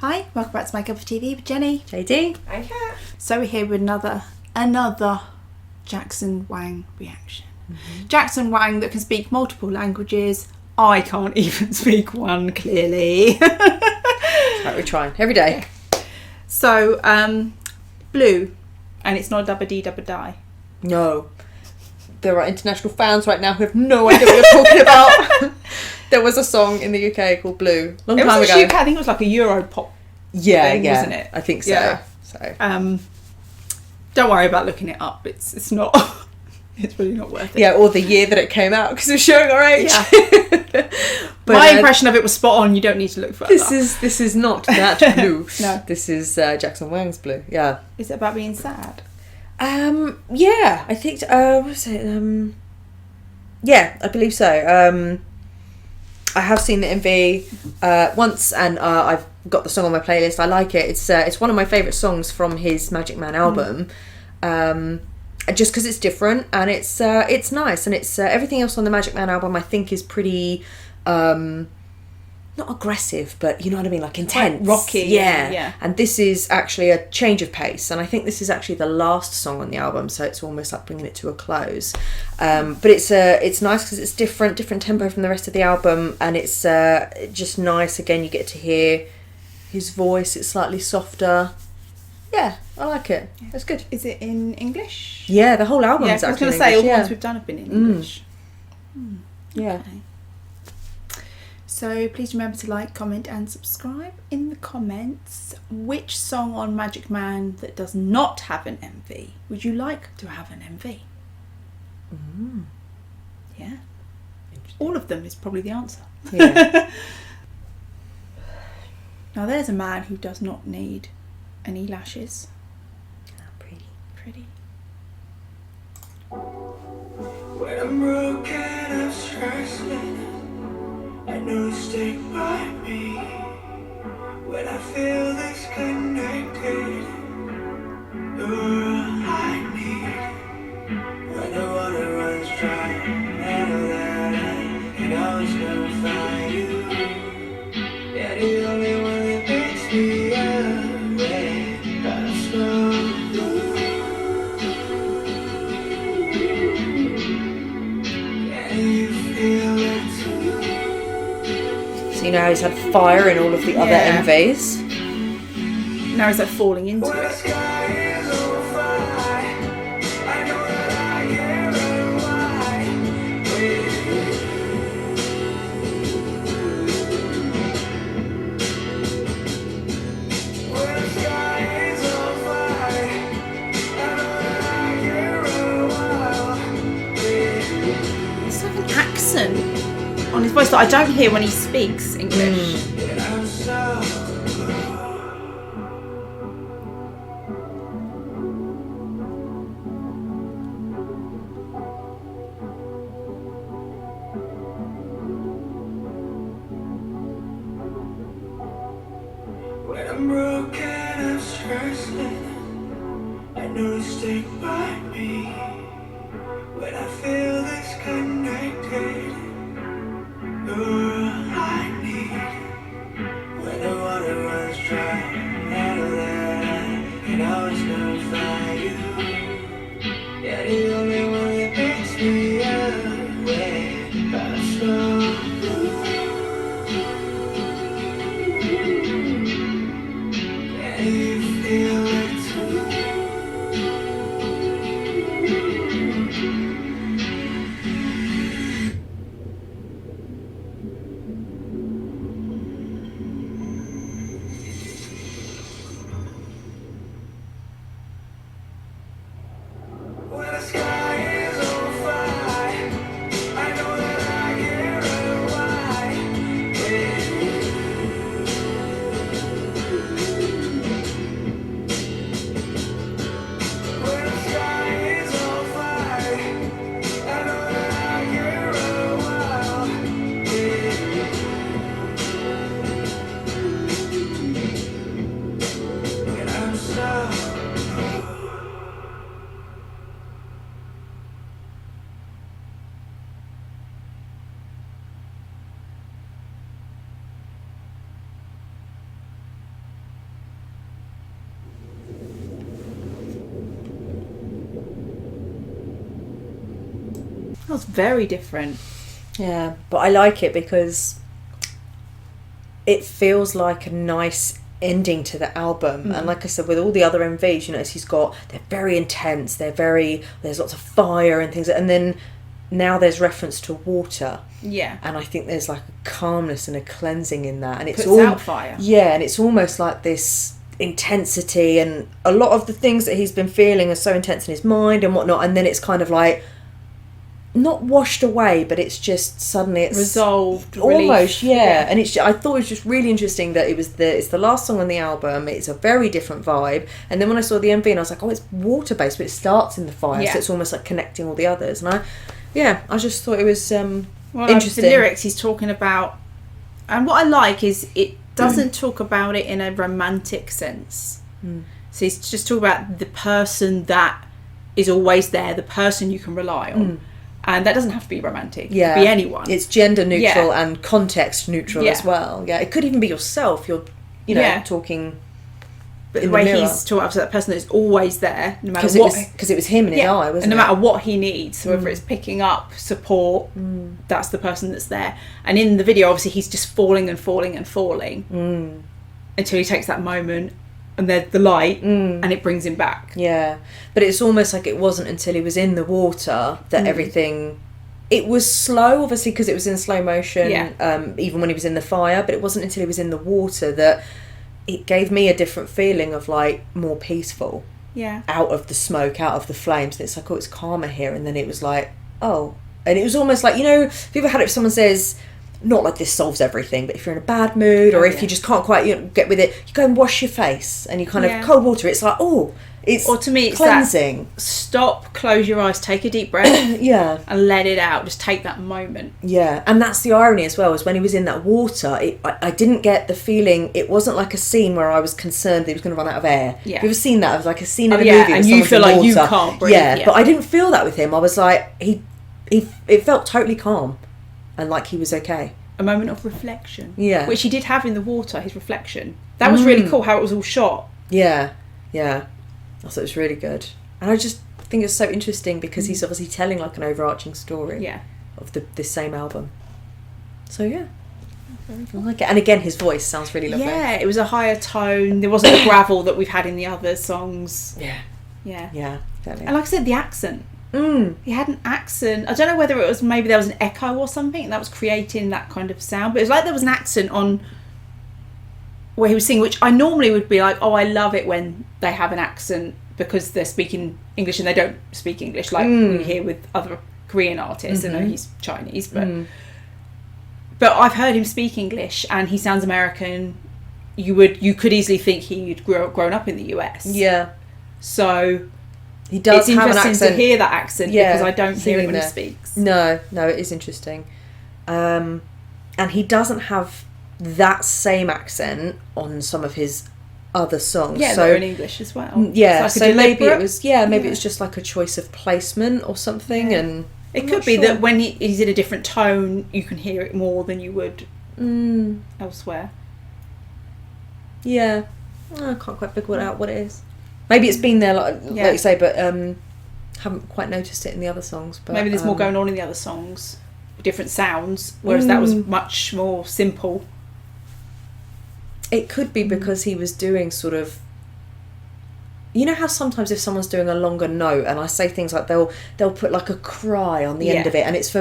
Hi, welcome back to My Cup of TV with Jenny. JD. Hi, Kat. So we're here with another Jackson Wang reaction. Mm-hmm. Jackson Wang that can speak multiple languages. I can't even speak one clearly. Like we're trying every day. So, Blue, and it's not Dubba Dee Dubba Die. No. There are international fans right now who have no idea what you're talking about. There was a song in the UK called Blue, long It time was ago. UK, I think it was like a Euro pop Yeah, wasn't it? I think so. Yeah. So Don't worry about looking it up. It's not. It's really not worth it. yeah, or the year that it came out because it's showing our age. Yeah. But my impression of it was spot on. You don't need to look for this is not that Blue. No. This is Jackson Wang's Blue. Yeah. Is it about being sad? Yeah, I think. What was it? Yeah, I believe so. I have seen the MV once, and I've got the song on my playlist. I like it. It's one of my favourite songs from his Magicman album. Just because it's different and it's nice, and it's everything else on the Magicman album I think is pretty not aggressive, but you know what I mean, like intense, quite rocky. Yeah. And this is actually a change of pace, and I think this is actually the last song on the album, so it's almost like bringing it to a close. But it's nice because it's different tempo from the rest of the album, and it's just nice. Again, you get to hear his voice. It's slightly softer. Yeah, I like it. Yeah. It's good. Is it in English? Yeah, the whole album Yeah, is I was actually going to say, in all English, the ones we've done have been in English. Yeah. Okay. So please remember to like, comment and subscribe. In the comments, which song on Magicman that does not have an MV would you like to have an MV? Yeah. All of them is probably the answer. Yeah. Now there's a man who does not need any lashes. Pretty. When I'm broken, I'm struggling. I know you stick by me. When I feel disconnected, you're all I need. When the water runs dry, I know that I can always go find you. Yeah, the only one that makes me away. Gotta slow. So you know how he's had fire in all of the other Yeah. MVs. Now is that falling into When the it? sky is on fire, I know that I am and why. When the sky is on fire, I know that I am and why. It's like an accent on his voice that I don't hear when he speaks English. I'm so when I'm broken, I'm struggling. I know you stick by me. When I feel disconnected, you're all I need. When the water runs dry, I know that I can always go find you. Yeah, the only one that makes me away. Gotta slow. Can you feel it too? was very different. Yeah, but I like it because it feels like a nice ending to the album. And like I said, with all the other MVs, you know, they're very intense, there's lots of fire and things, and then now there's reference to water. Yeah. And I think there's like a calmness and a cleansing in that, and it's Puts out fire. Yeah, and it's almost like this intensity, and a lot of the things that he's been feeling are so intense in his mind and whatnot, and then it's kind of like not washed away, but it's just suddenly it's resolved, almost. Yeah. And I thought it was just really interesting that it's the last song on the album. It's a very different vibe, and then when I saw the MV, and I was like, oh, it's water based, but it starts in the fire, so it's almost like connecting all the others. And I just thought it was interesting. The lyrics he's talking about, and what I like is it doesn't talk about it in a romantic sense. So he's just talking about the person that is always there, the person you can rely on. And that doesn't have to be romantic. It could be anyone. It's gender neutral and context neutral as well. Yeah, it could even be yourself. You're, talking. But the way he's talking about that person that's always there, no matter what, because it was him in his eye, wasn't it? And no matter what he needs, so whether it's picking up support, that's the person that's there. And in the video, obviously, he's just falling and falling and falling until he takes that moment. And there's the light, and it brings him back. Yeah, but it's almost like it wasn't until he was in the water that everything. It was slow, obviously, because it was in slow motion. Even when he was in the fire, but it wasn't until he was in the water that it gave me a different feeling of like more peaceful. Yeah. Out of the smoke, out of the flames, and it's like, oh, it's calmer here, and then it was like, oh, and it was almost like, have you ever had it if someone says, not like this solves everything, but if you're in a bad mood or if you just can't quite get with it, you go and wash your face and you kind of cold water. It's like, it's or to me it's cleansing. Stop, close your eyes, take a deep breath, and let it out. Just take that moment. Yeah, and that's the irony as well. Is when he was in that water, I didn't get the feeling. It wasn't like a scene where I was concerned that he was going to run out of air. Yeah, have you ever seen that? It was like a scene in a movie, and you feel like you can't breathe. Yeah, but I didn't feel that with him. I was like, it felt totally calm. And like he was okay. A moment of reflection. Yeah. Which he did have in the water, his reflection. That was really cool how it was all shot. Yeah. Yeah. I thought it was really good. And I just think it's so interesting because he's obviously telling like an overarching story of this same album. So yeah. I like it. And again, his voice sounds really lovely. Yeah, it was a higher tone. There wasn't the gravel that we've had in the other songs. Yeah. Yeah. Yeah, definitely. And like I said, the accent. He had an accent. I don't know whether it was maybe there was an echo or something that was creating that kind of sound, but it was like there was an accent on where he was singing, which I normally would be like, oh, I love it when they have an accent because they're speaking English and they don't speak English like we hear with other Korean artists. I know he's Chinese, but I've heard him speak English and he sounds American. You could easily think he'd grown up in the US. Yeah. So he does it's have an interesting accent. to hear that accent because I don't hear it when he speaks. No, it is interesting. And he doesn't have that same accent on some of his other songs. Yeah, so they're in English as well. Yeah, so maybe it was maybe it's just like a choice of placement or something. Yeah. And it could be that when he's in a different tone, you can hear it more than you would elsewhere. Yeah, I can't quite figure out what it is. Maybe it's been there, like you say, but haven't quite noticed it in the other songs. But maybe there's more going on in the other songs, different sounds, whereas that was much more simple. It could be because he was doing sort of. You know how sometimes if someone's doing a longer note, and I say things like they'll put like a cry on the end of it, and it's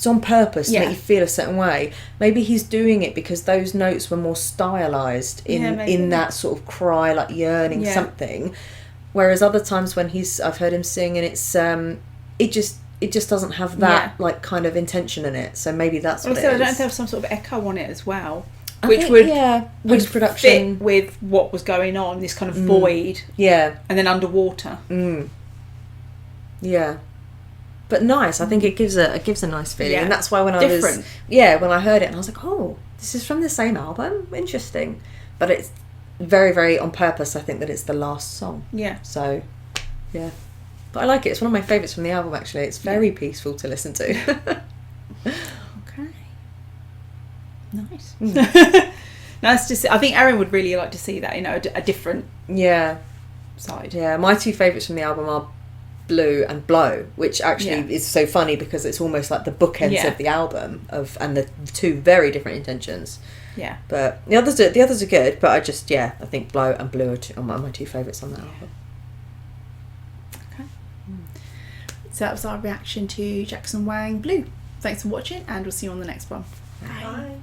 on purpose to make you feel a certain way. Maybe he's doing it because those notes were more stylized in that sort of cry, like yearning something. Whereas other times when I've heard him sing, and it's it just doesn't have that like kind of intention in it. So maybe that's what it is. I don't know if there was some sort of echo on it as well. Which would production fit with what was going on, this kind of void, and then underwater. Yeah, but nice. I think it gives a nice feeling, and that's why when I heard it, and I was like, oh, this is from the same album. Interesting, but it's very, very on purpose. I think that it's the last song. Yeah. So, yeah, but I like it. It's one of my favourites from the album. Actually, it's very peaceful to listen to. Nice. Nice to see. I think Erin would really like to see that, a different side. Yeah, my two favourites from the album are Blue and Blow, which actually Yeah. is so funny because it's almost like the bookends Yeah. of the album and the two very different intentions. Yeah. But the others are good, but I think Blow and Blue are my two favourites on that album. So that was our reaction to Jackson Wang Blue. Thanks for watching, and we'll see you on the next one. Bye.